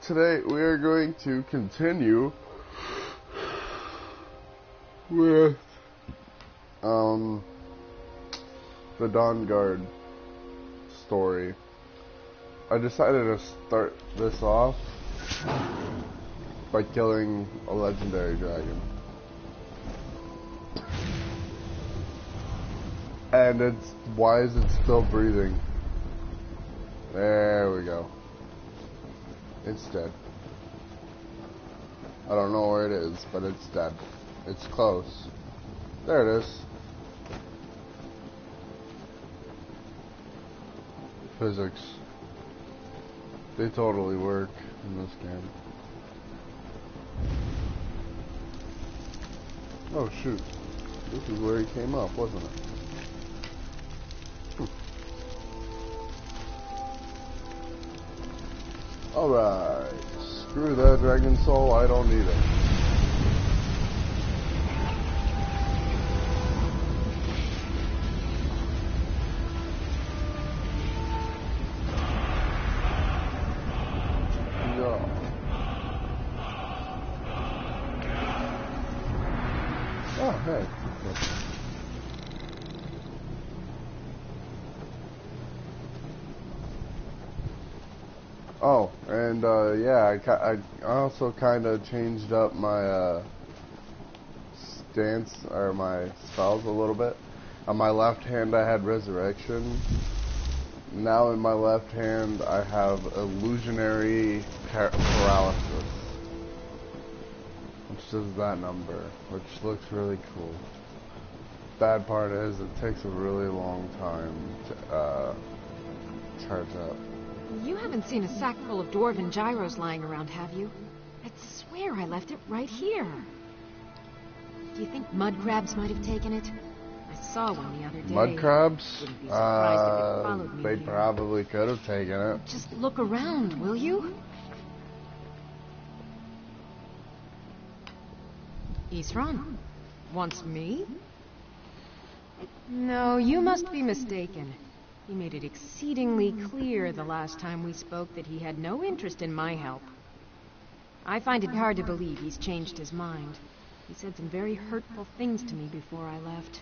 today we are going to continue with the dawngaurd story. I decided to start this off by killing a legendary dragon. And why is it still breathing? There we go. It's dead. I don't know where it is, but it's dead. It's close. There it is. Physics. They totally work in this game. Oh shoot. This is where he came up, wasn't it? Alright. Screw that dragon soul, I don't need it. Oh, hey. Oh, and yeah, I also kind of changed up my stance, or my spells a little bit. On my left hand I had Resurrection. Now in my left hand I have Illusionary Paralysis. Which is that number, which looks really cool. Bad part is it takes a really long time to charge up. You haven't seen a sack full of dwarven gyros lying around, have you? I swear I left it right here. Do you think mud crabs might have taken it? I saw one the other day. Mud crabs? Wouldn't be surprised if it followed me they here. probably could have taken it. Just look around, will you? Isran? Wants me? No, you must be mistaken. He made it exceedingly clear the last time we spoke that he had no interest in my help. I find it hard to believe he's changed his mind. He said some very hurtful things to me before I left.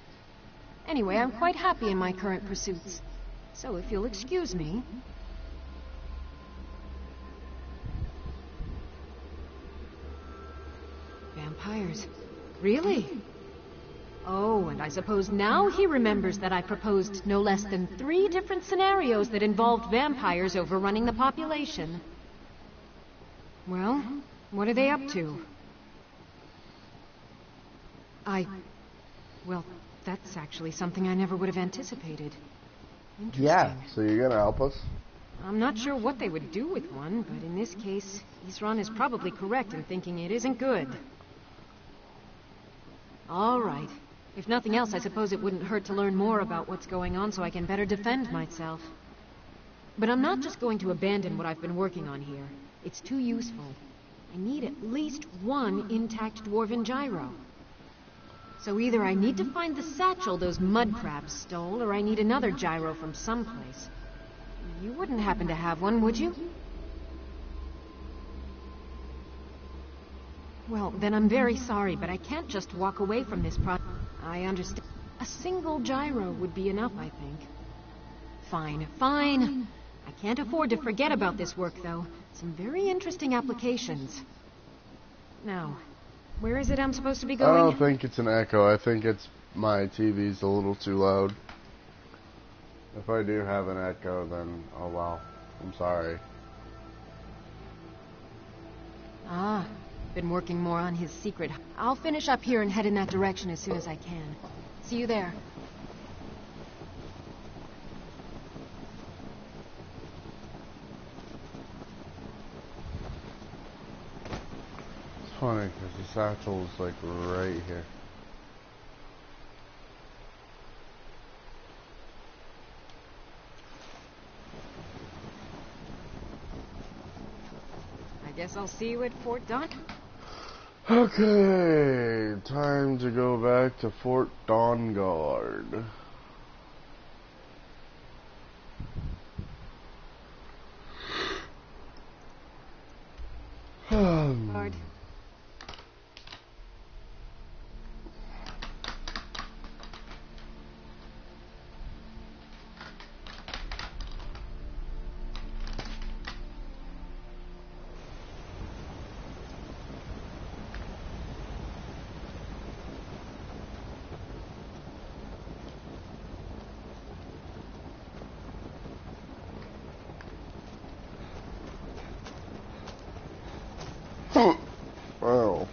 Anyway, I'm quite happy in my current pursuits. So if you'll excuse me... Vampires. Really? Oh, and I suppose now he remembers that I proposed no less than 3 different scenarios that involved vampires overrunning the population. Well, what are they up to? Well, that's actually something I never would have anticipated. Interesting. Yeah, so you're gonna help us? I'm not sure what they would do with one, but in this case, Isran is probably correct in thinking it isn't good. All right. If nothing else, I suppose it wouldn't hurt to learn more about what's going on so I can better defend myself. But I'm not just going to abandon what I've been working on here. It's too useful. I need at least 1 intact dwarven gyro. So either I need to find the satchel those mud crabs stole, or I need another gyro from someplace. You wouldn't happen to have one, would you? Well, then I'm very sorry, but I can't just walk away from this project. I understand. A single gyro would be enough, I think. Fine, fine. I can't afford to forget about this work, though. Some very interesting applications. Now, where is it I'm supposed to be going? I don't think it's an echo. I think it's my TV's a little too loud. If I do have an echo, then oh well. I'm sorry. Ah. Been working more on his secret. I'll finish up here and head in that direction as soon as I can. See you there. It's funny because the satchel's like right here. I guess I'll see you at Fort Dawn. Okay, time to go back to Fort Dawngaurd. dawngaurd. Oh.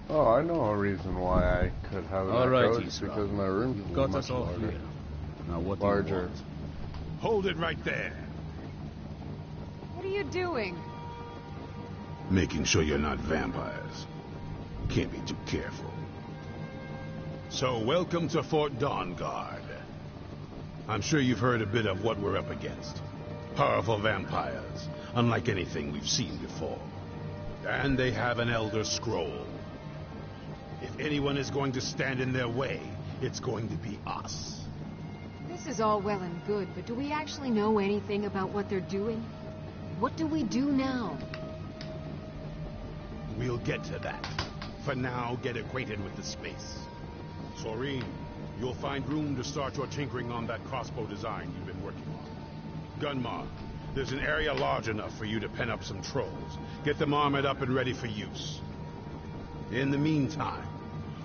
Oh, I know a reason why I could have an echo. It's because my room's got much us all larger. here. Now what do Larger. you want? Hold it right there. What are you doing? Making sure you're not vampires. Can't be too careful. So, welcome to Fort Dawngaurd. I'm sure you've heard a bit of what we're up against. Powerful vampires, unlike anything we've seen before. And they have an Elder Scroll. If anyone is going to stand in their way, it's going to be us. This is all well and good, but do we actually know anything about what they're doing? What do we do now? We'll get to that. For now, get acquainted with the space. Soreen, you'll find room to start your tinkering on that crossbow design you've been working on. Gunmar, there's an area large enough for you to pen up some trolls. Get them armored up and ready for use. In the meantime,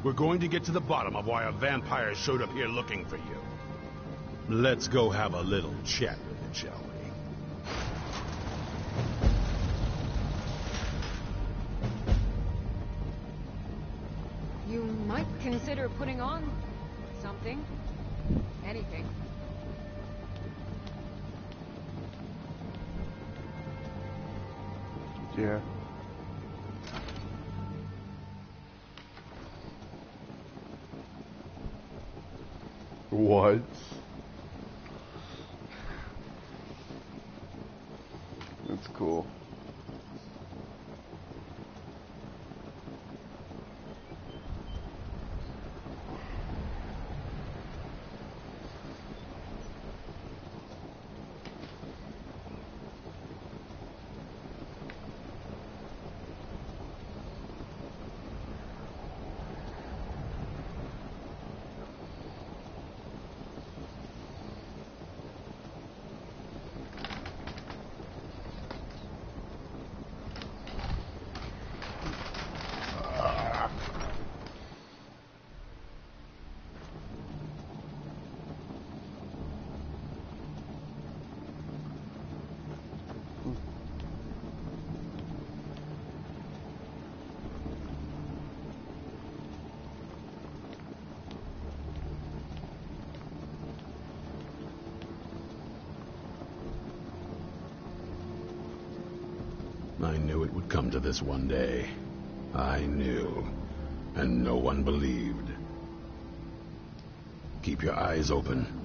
we're going to get to the bottom of why a vampire showed up here looking for you. Let's go have a little chat with it, shall we? You might consider putting on something. Anything. Yeah. What? That's cool. I knew it would come to this one day. I knew. And no one believed. Keep your eyes open.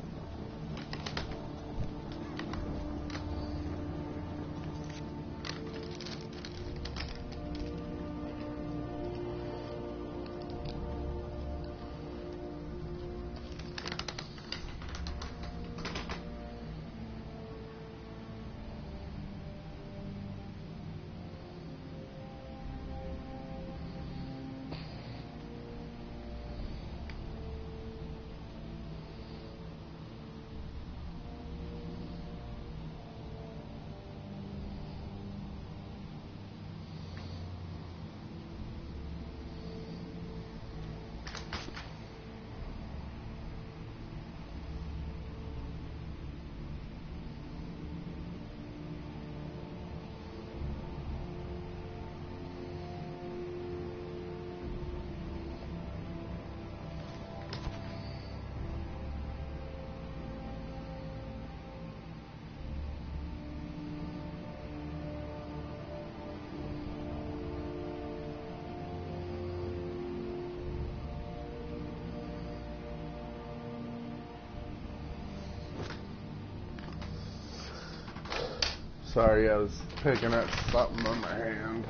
Sorry, I was picking at something on my hand.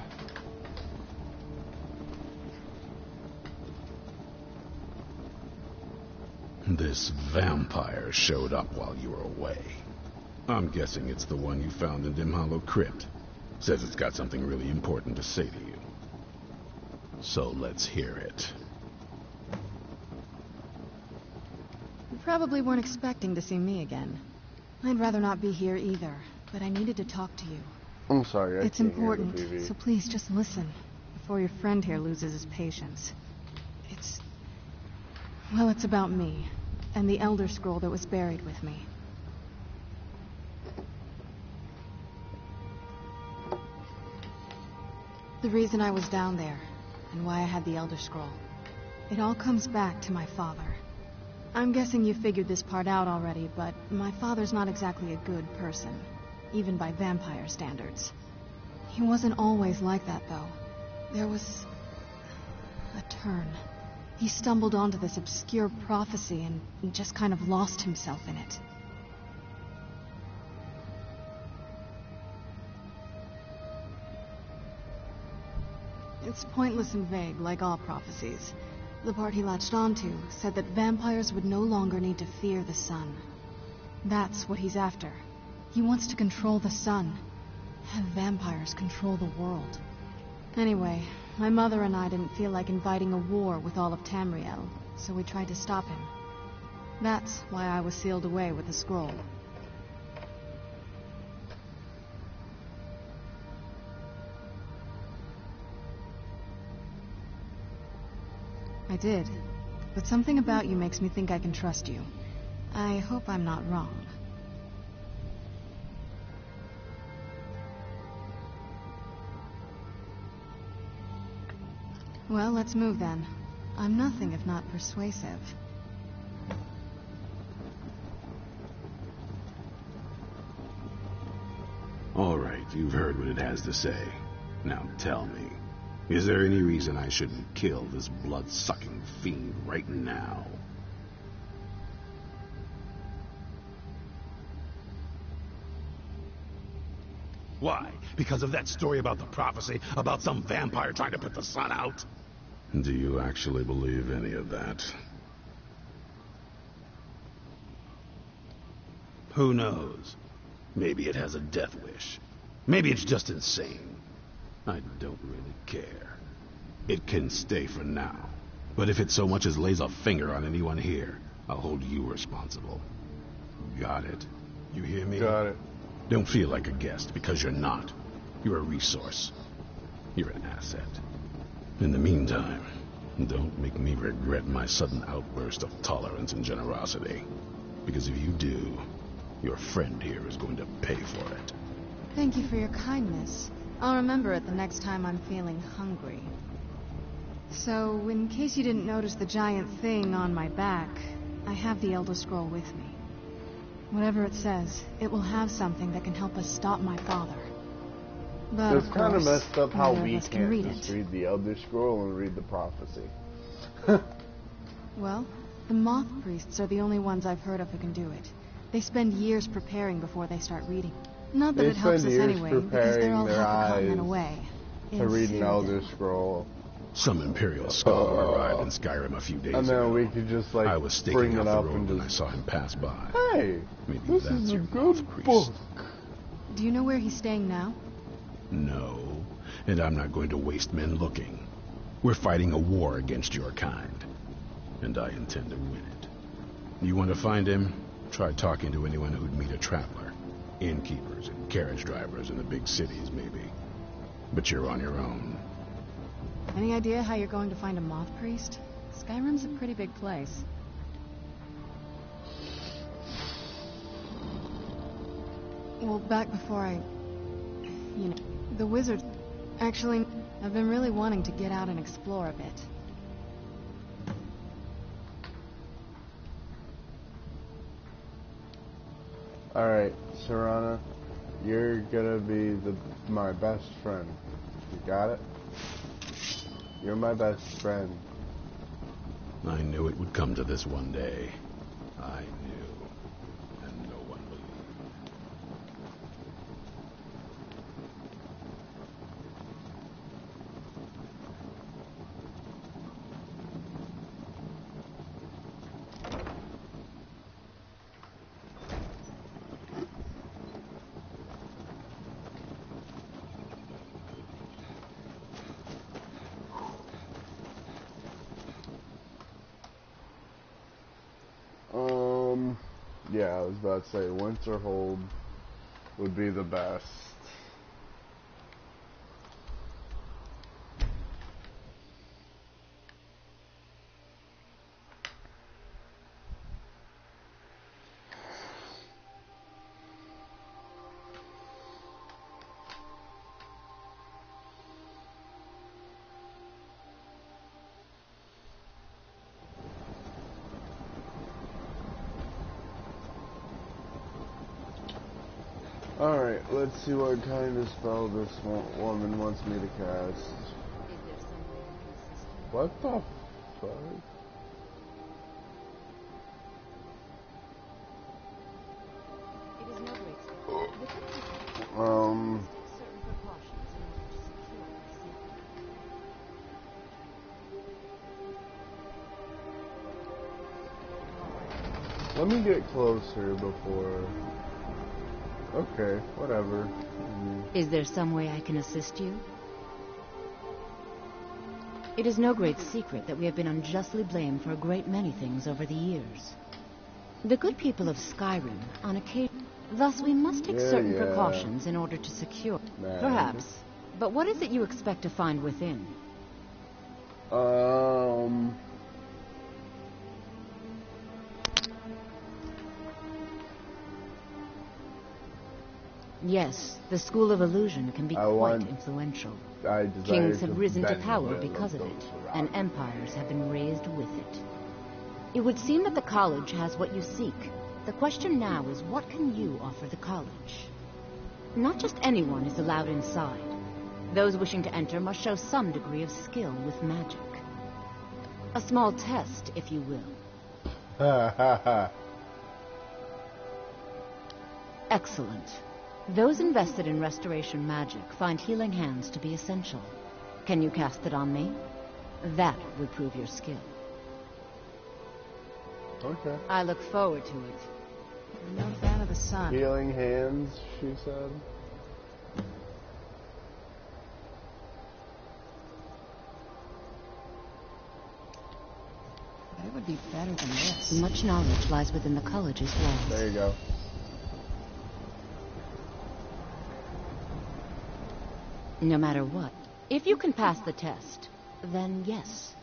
This vampire showed up while you were away. I'm guessing it's the one you found in Dim Hollow Crypt. Says it's got something really important to say to you. So let's hear it. You probably weren't expecting to see me again. I'd rather not be here either, but I needed to talk to you. I'm sorry, I It's can't hear the important, TV. so please just listen before your friend here loses his patience. Well, it's about me and the Elder Scroll that was buried with me. The reason I was down there and why I had the Elder Scroll. It all comes back to my father. I'm guessing you figured this part out already, but my father's not exactly a good person, even by vampire standards. He wasn't always like that, though. There was a turn. He stumbled onto this obscure prophecy and just kind of lost himself in it. It's pointless and vague, like all prophecies. The part he latched onto said that vampires would no longer need to fear the sun. That's what he's after. He wants to control the sun. Have vampires control the world. Anyway, my mother and I didn't feel like inviting a war with all of Tamriel, so we tried to stop him. That's why I was sealed away with the scroll. I did, but something about you makes me think I can trust you. I hope I'm not wrong. Well, let's move then. I'm nothing if not persuasive. All right, you've heard what it has to say. Now tell me, is there any reason I shouldn't kill this blood-sucking fiend right now? Why? Because of that story about the prophecy, about some vampire trying to put the sun out? Do you actually believe any of that? Who knows? Maybe it has a death wish. Maybe it's just insane. I don't really care. It can stay for now. But if it so much as lays a finger on anyone here, I'll hold you responsible. Got it? You hear me? Got it. Don't feel like a guest, because you're not. You're a resource. You're an asset. In the meantime, don't make me regret my sudden outburst of tolerance and generosity. Because if you do, your friend here is going to pay for it. Thank you for your kindness. I'll remember it the next time I'm feeling hungry. So, in case you didn't notice the giant thing on my back, I have the Elder Scroll with me. Whatever it says, it will have something that can help us stop my father. But It's kind of messed up how we can can't read just it. read the Elder Scroll and read the prophecy. Well, the Moth Priests are the only ones I've heard of who can do it. They spend years preparing before they start reading. Not that They it helps spend us years anyway, because they're preparing all their half a continent eyes away. to read an in Elder Cyrodiil. Scroll. Some Imperial scholar arrived in Skyrim a few days And ago. then we could just like I was staking bring out it the up road and when I just, saw him pass by. hey, Maybe this that's is a your good moth priest. book. Do you know where he's staying now? No, and I'm not going to waste men looking. We're fighting a war against your kind, and I intend to win it. You want to find him? Try talking to anyone who'd meet a traveler. Innkeepers and carriage drivers in the big cities, maybe. But you're on your own. Any idea how you're going to find a Moth Priest? Skyrim's a pretty big place. Well, back before the wizard... Actually, I've been really wanting to get out and explore a bit. Alright, Serana, you're gonna be my best friend. You got it? You're my best friend. I knew it would come to this one day. I knew. And no one believed. Yeah, I was about to say Winterhold would be the best. Alright, let's see what kind of spell this woman wants me to cast. What the fuck? Let me get closer before... Okay, whatever. Is there some way I can assist you? It is no great secret that we have been unjustly blamed for a great many things over the years. The good people of Skyrim, on occasion... Thus, we must take certain precautions in order to secure... Perhaps. But what is it you expect to find within? Yes, the School of Illusion can be quite influential. Kings have risen to power because of it, and empires have been raised with it. It would seem that the college has what you seek. The question now is, what can you offer the college? Not just anyone is allowed inside. Those wishing to enter must show some degree of skill with magic. A small test, if you will. Ha ha ha. Excellent. Those invested in restoration magic find healing hands to be essential. Can you cast it on me? That would prove your skill. Okay. I look forward to it. I'm no fan of the sun. Healing hands, she said. It would be better than this. Much knowledge lies within the college's walls. There you go. No matter what. If you can pass the test, then yes.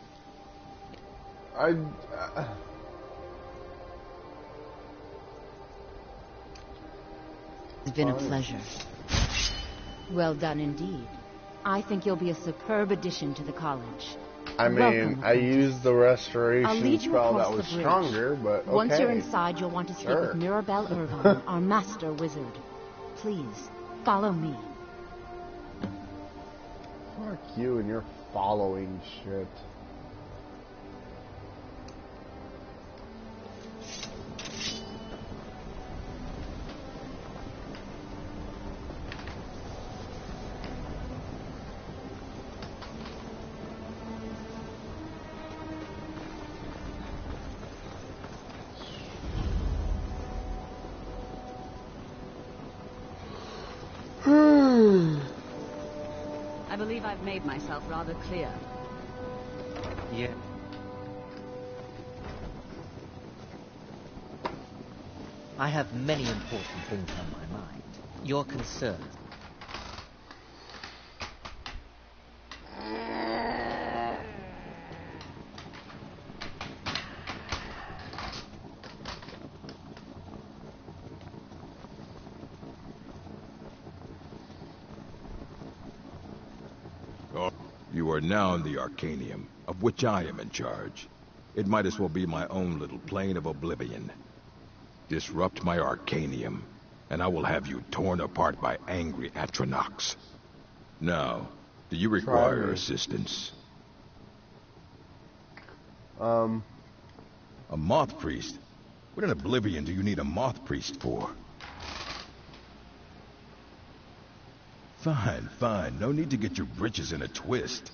It's been a pleasure. Well done indeed. I think you'll be a superb addition to the college. I mean, I used the restoration spell that was stronger, but okay. Once you're inside, you'll want to speak with Mirabelle Irvine, our master wizard. Please, follow me. Fuck you and your following shit. I believe I've made myself rather clear. Yeah. I have many important things on my mind. Your concerns. You are now in the Arcanium, of which I am in charge. It might as well be my own little plane of oblivion. Disrupt my Arcanium, and I will have you torn apart by angry Atronachs. Now, do you require assistance? A moth priest? What in oblivion do you need a moth priest for? Fine, fine. No need to get your britches in a twist.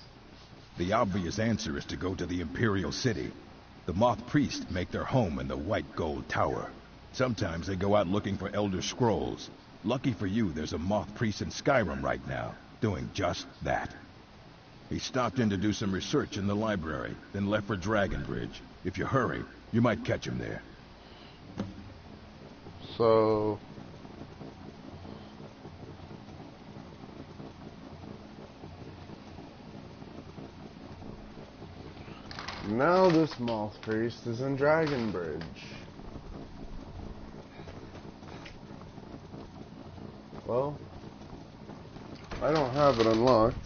The obvious answer is to go to the Imperial City. The Moth Priests make their home in the White Gold Tower. Sometimes they go out looking for Elder Scrolls. Lucky for you, there's a Moth Priest in Skyrim right now, doing just that. He stopped in to do some research in the library, then left for Dragonbridge. If you hurry, you might catch him there. So now this moth priest is in Dragon Bridge. Well, I don't have it unlocked,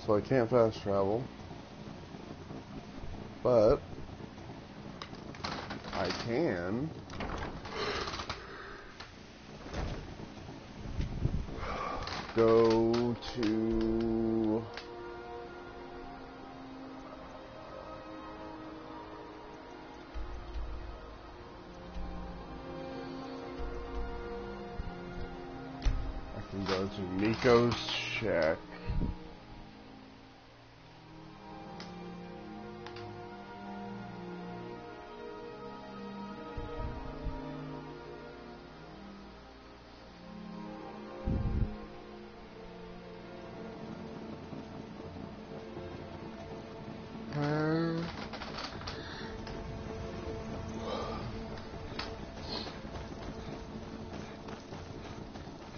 so I can't fast travel, but I can go to Nico's shack.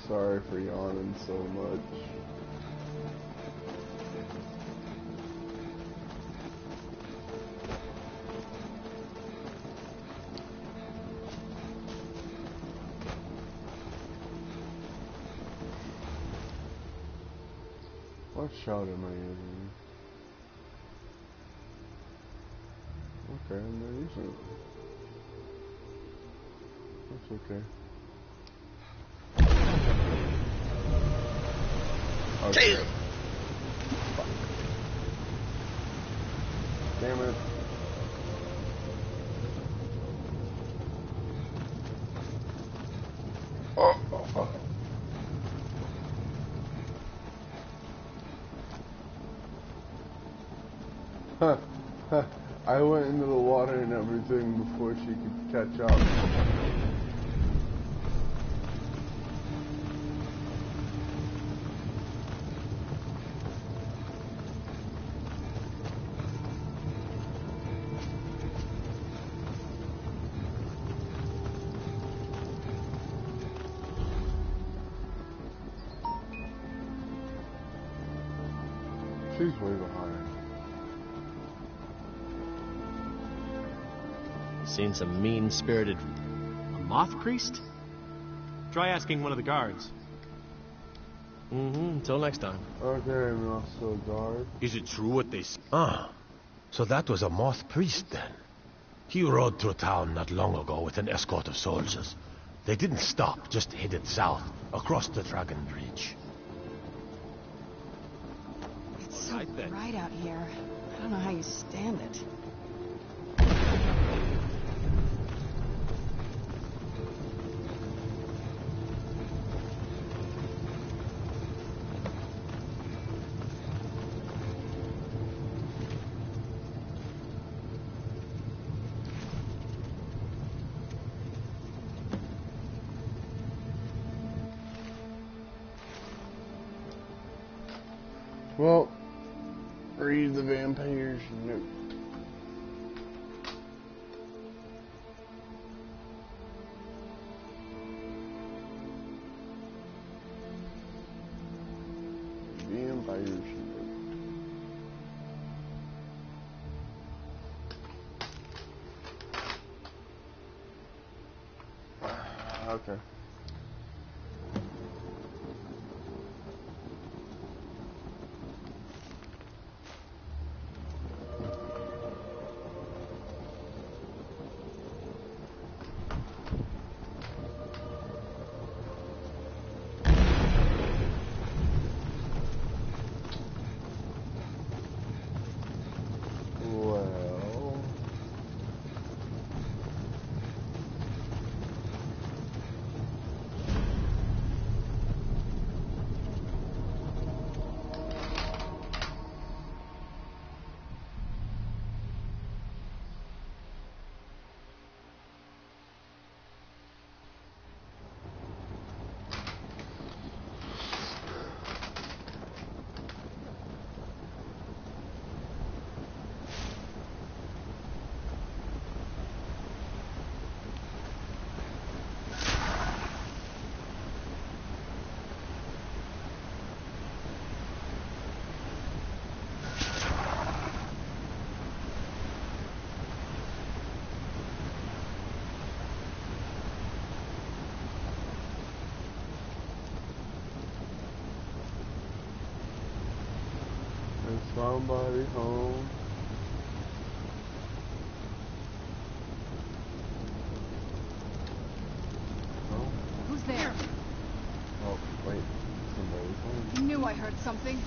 Sorry for yawning so much. What shot am I using? Okay, I'm not using it. That's okay. Okay. Fuck. Damn it. Oh. Huh. I went into the water and everything before she could catch up. She's way behind. Seen some mean-spirited... A moth priest? Try asking one of the guards. Until next time. Okay, I'm also a guard. Is it true what they say? Ah, so that was a moth priest then. He rode through town not long ago with an escort of soldiers. They didn't stop, just headed south, across the Dragon Bridge. It's so bright out here. I don't know how you stand it. Well, read the vampire's note. Vampire's note. Okay. somebody home? No? Who's there? Oh, wait. Somebody's home. I knew I heard something.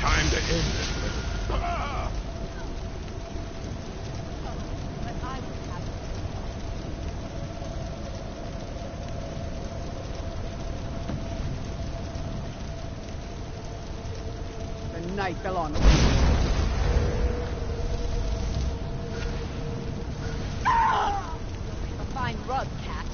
Time to end this. The night belongs. A fine rug, cat.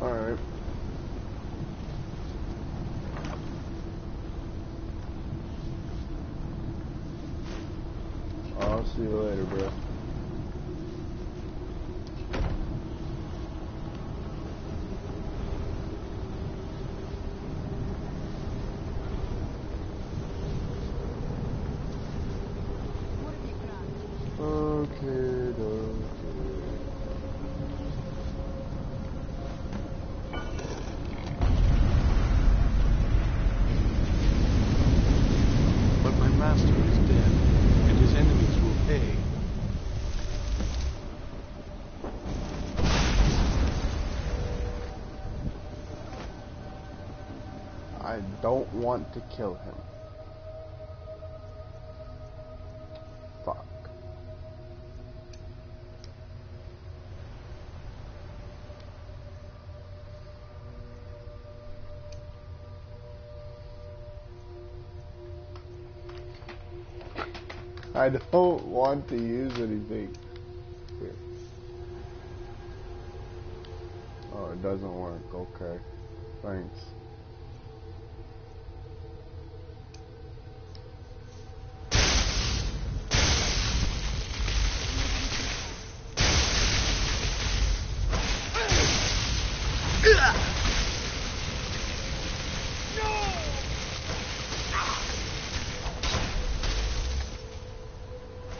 Alright. I'll see you later, bro. Okay, But my master is dead, and his enemies will pay. I don't want to kill him. Fuck. I don't want to use anything. Here. Oh, it doesn't work. Okay. Thanks.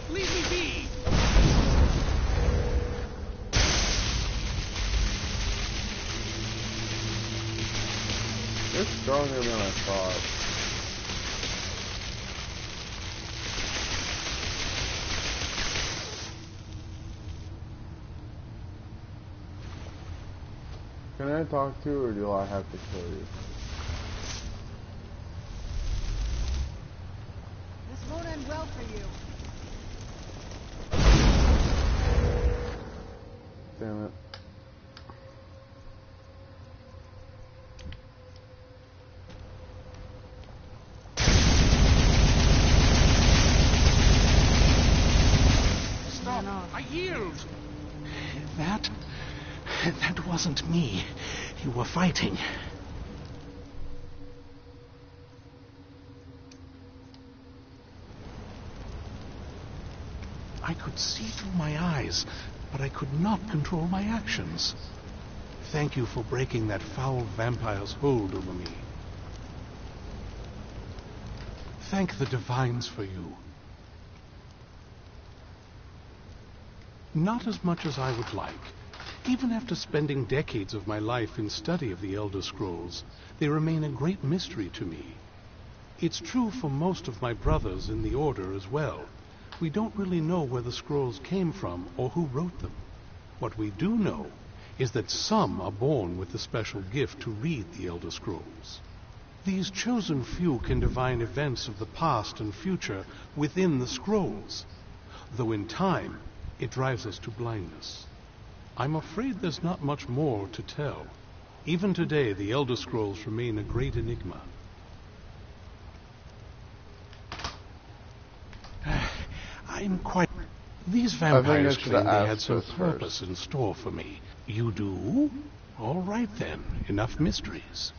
Leave me be! They're stronger than I thought. Can I talk to you, or do I have to kill you? This won't end well for you. Damn it. Stop! I yield! That wasn't me. You were fighting. I could see through my eyes, but I could not control my actions. Thank you for breaking that foul vampire's hold over me. Thank the divines for you. Not as much as I would like. Even after spending decades of my life in study of the Elder Scrolls, they remain a great mystery to me. It's true for most of my brothers in the Order as well. We don't really know where the scrolls came from or who wrote them. What we do know is that some are born with the special gift to read the Elder Scrolls. These chosen few can divine events of the past and future within the scrolls, though in time it drives us to blindness. I'm afraid there's not much more to tell. Even today, the Elder Scrolls remain a great enigma. I'm quite... These vampires claim they had some purpose in store for me. You do? All right then, enough mysteries.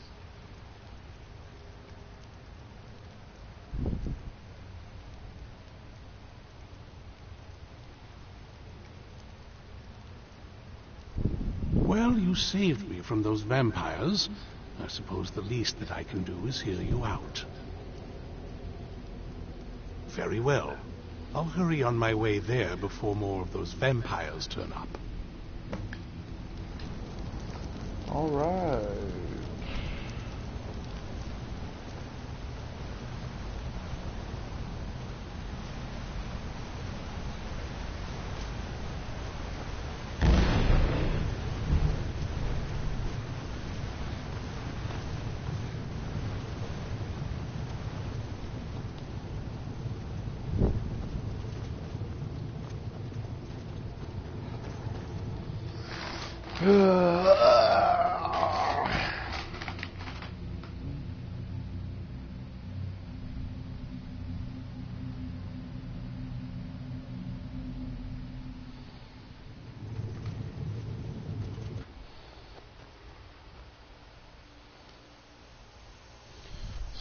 Well, you saved me from those vampires. I suppose the least that I can do is hear you out. Very well. I'll hurry on my way there before more of those vampires turn up. All right.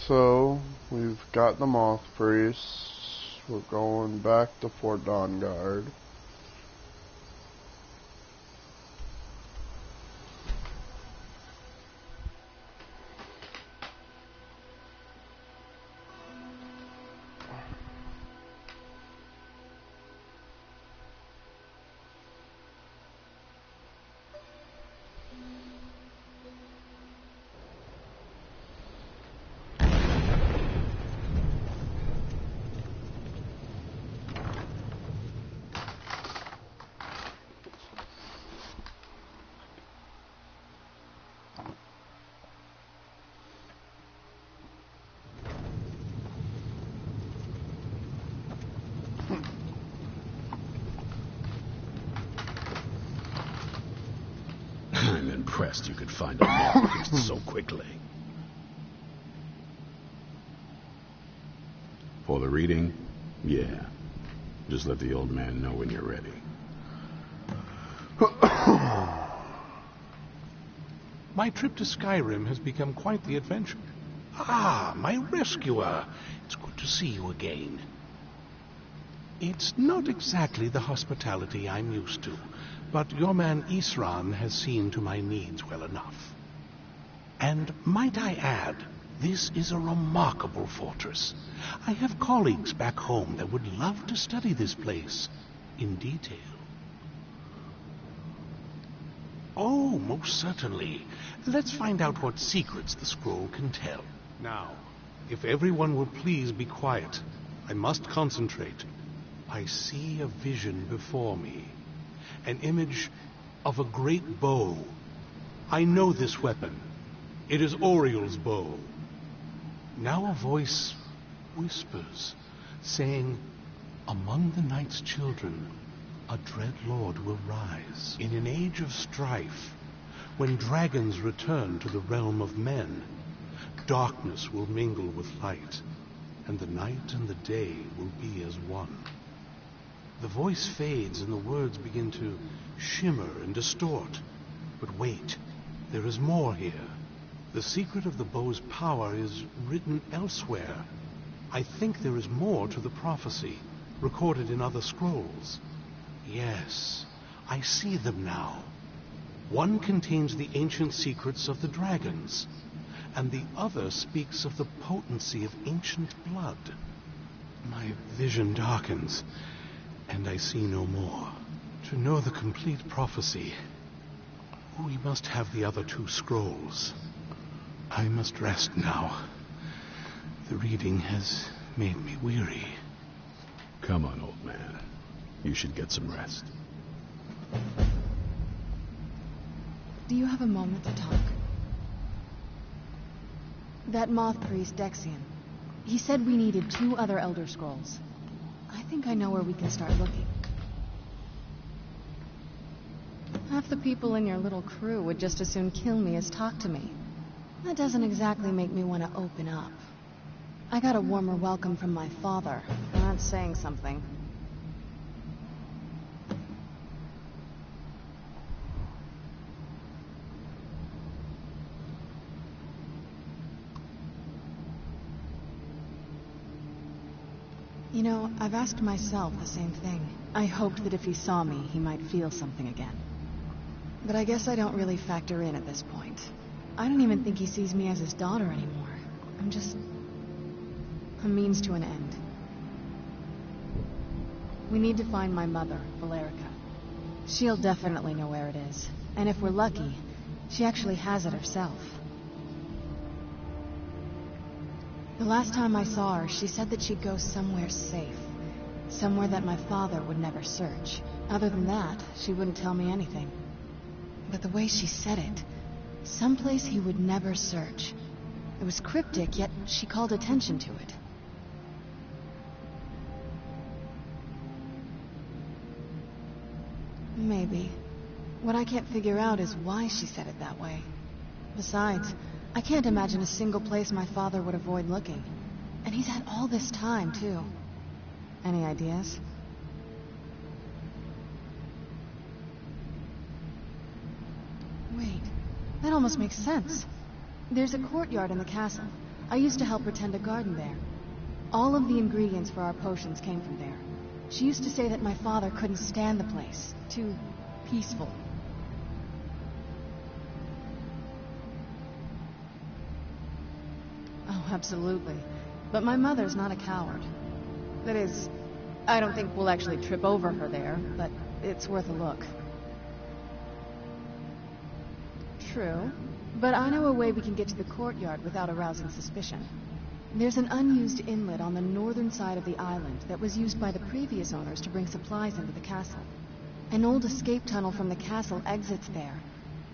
So, we've got the Moth Priests. We're going back to Fort Dawngaurd. I'm impressed you could find a moth priest so quickly. For the reading? Yeah. Just let the old man know when you're ready. My trip to Skyrim has become quite the adventure. Ah, my rescuer. It's good to see you again. It's not exactly the hospitality I'm used to, but your man Isran has seen to my needs well enough. And might I add, this is a remarkable fortress. I have colleagues back home that would love to study this place in detail. Oh, most certainly. Let's find out what secrets the scroll can tell. Now, if everyone will please be quiet, I must concentrate. I see a vision before me. An image of a great bow. I know this weapon. It is Oriel's bow. Now a voice whispers, saying, "Among the night's children, a dread lord will rise. In an age of strife, when dragons return to the realm of men, darkness will mingle with light, and the night and the day will be as one." The voice fades and the words begin to shimmer and distort. But wait, there is more here. The secret of the bow's power is written elsewhere. I think there is more to the prophecy, recorded in other scrolls. Yes, I see them now. One contains the ancient secrets of the dragons, and the other speaks of the potency of ancient blood. My vision darkens, and I see no more. To know the complete prophecy, we must have the other two scrolls. I must rest now. The reading has made me weary. Come on, old man. You should get some rest. Do you have a moment to talk? That moth priest, Dexian, he said we needed 2 other Elder Scrolls. I think I know where we can start looking. Half the people in your little crew would just as soon kill me as talk to me. That doesn't exactly make me want to open up. I got a warmer welcome from my father, and that's saying something. You know, I've asked myself the same thing. I hoped that if he saw me, he might feel something again. But I guess I don't really factor in at this point. I don't even think he sees me as his daughter anymore. I'm just a means to an end. We need to find my mother, Valerica. She'll definitely know where it is. And if we're lucky, she actually has it herself. The last time I saw her, she said that she'd go somewhere safe. Somewhere that my father would never search. Other than that, she wouldn't tell me anything. But the way she said it, someplace he would never search. It was cryptic, yet she called attention to it. Maybe. What I can't figure out is why she said it that way. Besides, I can't imagine a single place my father would avoid looking. And he's had all this time, too. Any ideas? Wait, that almost makes sense. There's a courtyard in the castle. I used to help her tend a garden there. All of the ingredients for our potions came from there. She used to say that my father couldn't stand the place. Too peaceful. Oh, absolutely. But my mother's not a coward. That is, I don't think we'll actually trip over her there, but it's worth a look. True, but I know a way we can get to the courtyard without arousing suspicion. There's an unused inlet on the northern side of the island that was used by the previous owners to bring supplies into the castle. An old escape tunnel from the castle exits there.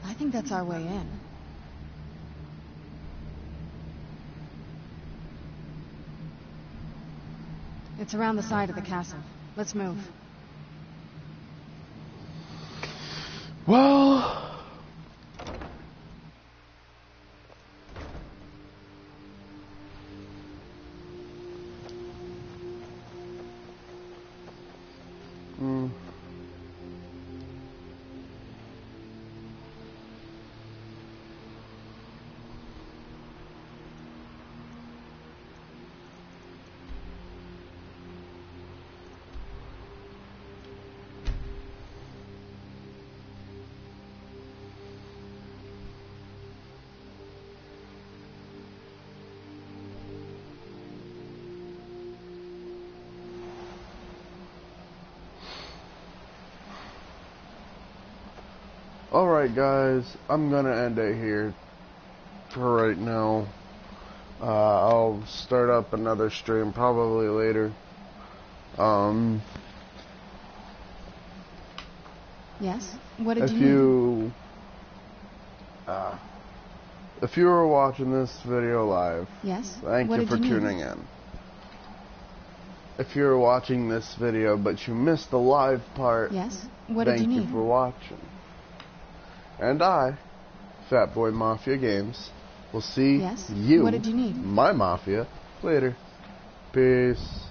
I think that's our way in. It's around the side of the castle. Let's move. Well... Alright guys, I'm gonna end it here for right now. I'll start up another stream probably later. Yes? What did you if you were watching this video live, yes? Thank you for tuning in. If you're watching this video but you missed the live part, yes? What did you need? Thank you for watching. And I, Fatboy Mafia Games, will see yes? you, what did you need? my Mafia, later. Peace.